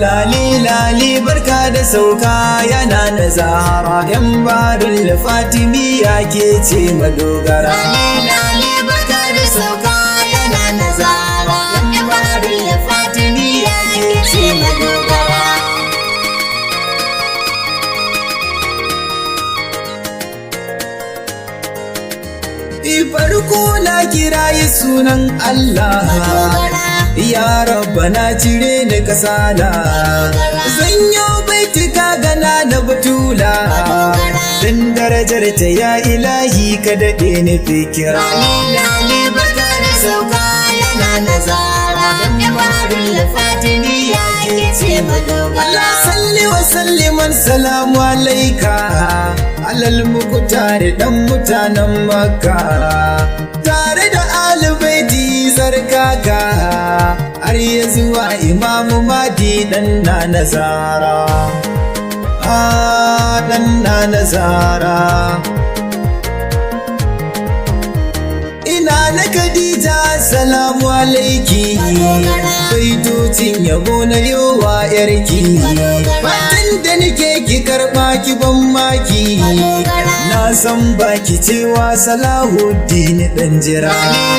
Lali lali barka da sauka yana na Zahara, yan Baharul fatimiyyah ke ce madogara. Lali lali barka da sauka yana na Zahara, yan Baharul fatimiyyah ke ce madogara. Farko na kirayi sunan Allah, ya Rabbana cire ni kasala, zanyo baitika gana na batula, dan darajar ta ya ilahi ka daɗe ni fikira. Lali barka da sauka yana na Zahara, yan Baharul fatimiyyah ke ce madogara. Allah salli wa salliman salamu alaika, alal mukutar dan mutanen Makka, tare da alibaiti sarkaka, har ya zuwa Imamu Mahdi dan na Zahara, dan na Zahara. Ina na Khadija salamu alaiki, baitocin yabo na yowa yarki, fatan da nake ki karɓa ki ban maki, na san baki cewa salahuddeen dan jira.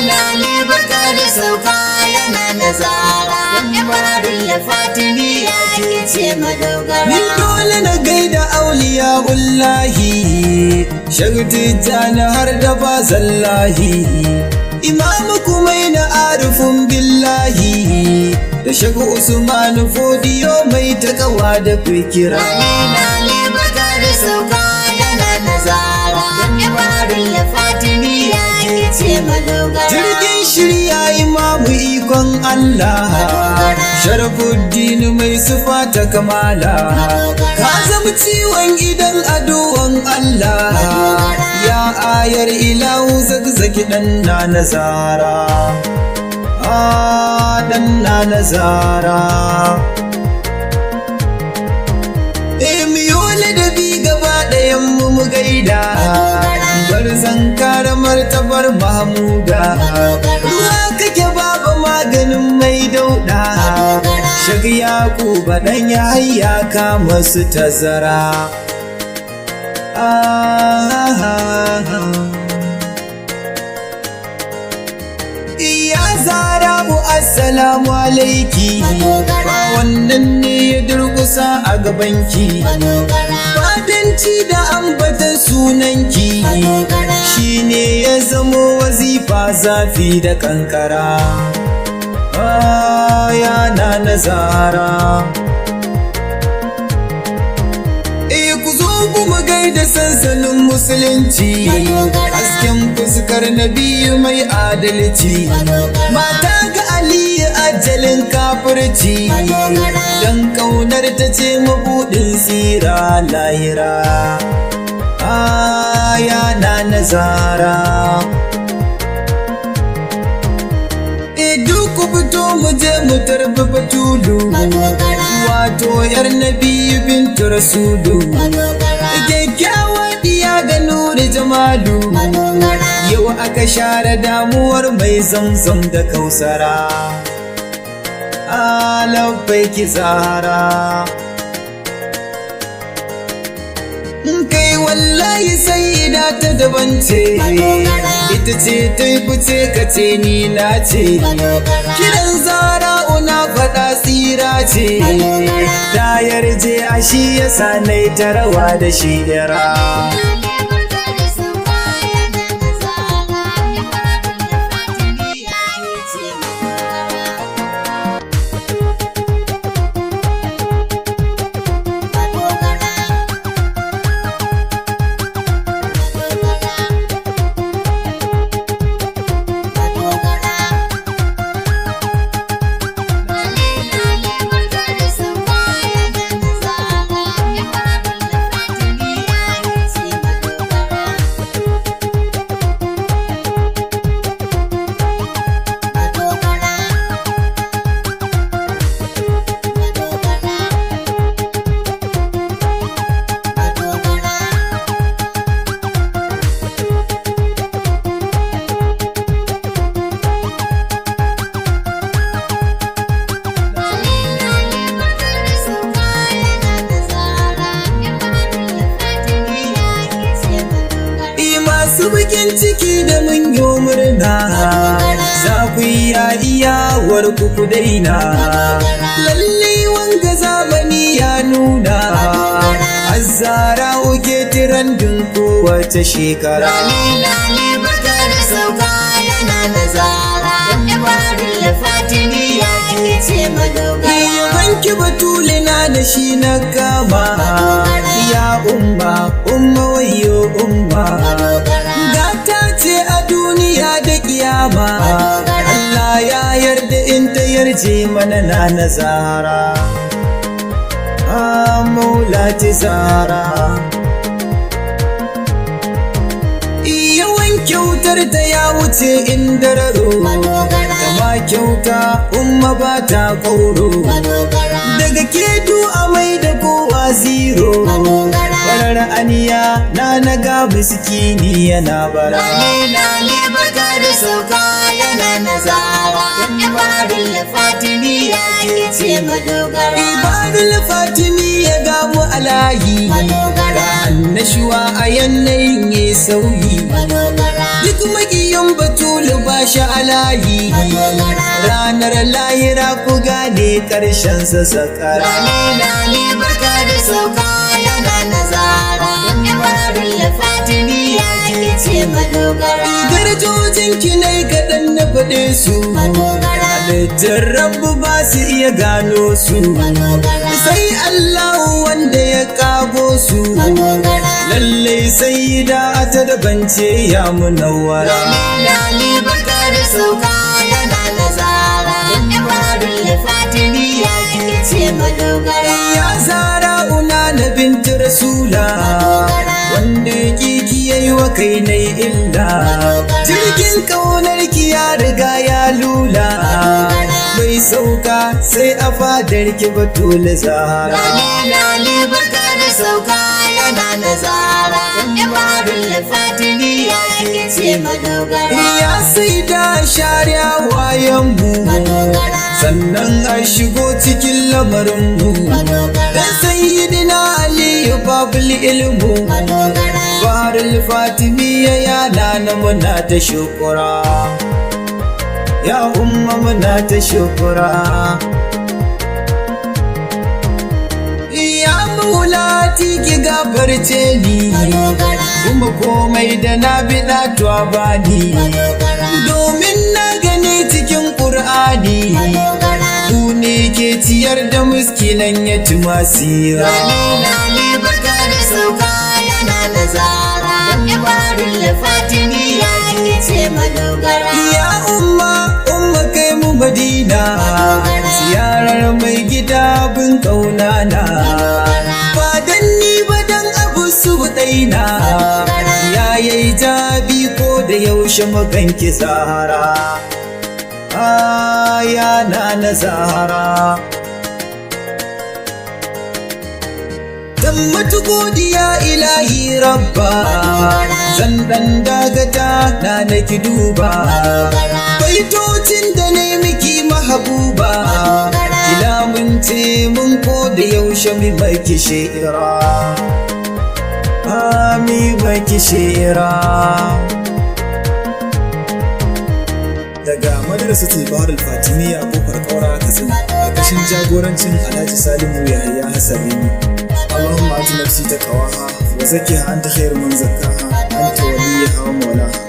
Lali barka da sauka yana na Zahara, yan Baharul fatimiyyah ke ce madogara. Ni dole na gaida auliya ullahi, shagtijjani har da bazallahi, imamu kumai na arifin billahi, da shagu Usman Fodiyo mai takawa da fikira. Lali barka da sauka yana na Zahara, yan Baharul fatimiyyah ke ce madogara. Jirgin shirya imamu ikon Allah, Sharafuddin mai sufa ta kamala, ka zama ciwon idan adowan Allah, ya ayar ilahu zagzagi dan na Zahara, dan na Zahara. Miyole da bi gaba ɗayan mu gaida, bar zan kare martabar Mahmuda, ruwa kake baba maganin mai dauda, shagi Yakuba dan Yahaya ka masu tazara. Ya Zahra assalamu alaiki, wannan ne ya durkusa a gabanki, fadanci da ambatan sunanki, shine ya zamo wazifa zafi da kankara. Ya na Zahra, ku zo kuma gaida sansanin musulunci, hasken fuskar nabiyu mai adalci, mata ga Aliyu ajalin kafirci, dan kaunar ta ce mabuɗin tsira lahira. Ya na Zahra, duk ku fito mu je mu tarbi Batulu, wato yar Nabiyu bintu Rasulu, kyakkyawa diya ga Nuri Jamalu, yau aka share damuwar mai zamzam da Kausara. Labbaiki Zahra, kai wallahi sayyeda ta daban ce, ita ce ta yi fice ka ce ni na ce, kiran Zahra'u na faɗa tsira ce, ta yarje a shi yasa nai ta rawa da shi yara. mun yo murna za ku iyawar ku daina lalle wanga zamani ya nuna Zahara uke tirandin kowace shekara lale baka da sauka yana da Zahara Baharul fatimiyya ke ce madogara banki batulina da shi na kama ya umma wayo umma gata ce a duniya da kiyama Allah ya yarda in ta yarje mana na Zahara Maulati Zahara yawan kyautar ta ya wuce inda raro kama kyauta umma ba ta kauro daga ketu amai da kowa zero farar aniya na ga miskini yana bara lale baka da sauka yana na Zahara Baharul fatimiyya ke ce madogara Baharul fatimiyya ga mu alayi ga annashuwa a yanayin ya sauyi duk magiyan batulu ba shi alayi ranar lahira ku gane karshen sa sakara lale baka da sauka yana na Zahara Baharul fatimiyya ke ce madogara darajojin ki ne kaɗan na faɗe su halittar rabu ba su iya gano su sai Allah wanda ya kago su lallai sayyeda ta dabance ya munawwara lale baka da sauka yana na Zahara Baharul fatimiyya ke ce madogara ya Zahara una na binti rasula wanda kiki yayi wa kai nai illa jirgin kaunar ki ya riga ya lula bai sauka sai a fadar ki batule Zahara lale baka da sauka yana na Zahara Baharul fatimiyya ke ce madogara ya sai da shari'a wayan mu sannan a shigo cikin lamarin mu dan sayyidina Ali babul ilmu Baharul fatimiyya ya nana muna ta shukura ya umma muna ta shukura ya maulati ki gafarce ni kuma komai da na biɗa tuwa bani domin na gani cikin ƙur'ani ku ne ke ciyar da muskinan ya ci masira lale baka da sauka yana na Zahara Baharul fatimiyya ke ce madogara ya umma kai mu Madina ziyarar mai gida bin kaunana ba dan ni ba dan abu su daina yayi jabi ko da yaushe maganki Zahara ya na Zahara dan matu godiya ilahi rabba zan dan dagata na naki duba baitocin da ne miki mahabuba ila mun ce mun ko da yaushe mi maki shi'ira mi maki shi'ira daga madrasatul Baharul fatimiyya kofar kaura Katsina ƙarƙashin jagorancin Alhaji Salimu Yahaya Hassanini اللهم آت نفسي تقواها وزكها أنت خير من زكاها أنت وليها ومولاها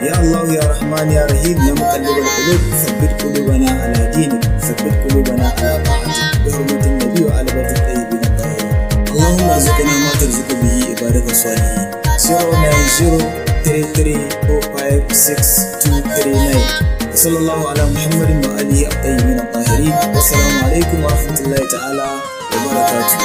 يا الله يا رحمن يا رحيم يا مقلب القلوب ثبت قلوبنا على دينك ثبت قلوبنا على طاعتك بحرمة النبي وعلى بيت الطيبين الطاهرين اللهم ارزقنا ما ترزق به عبادك الصالحين 09053456239 وصلى الله على محمد وآله الطيبين الطاهرين والسلام عليكم ورحمة الله تعالى وبركاته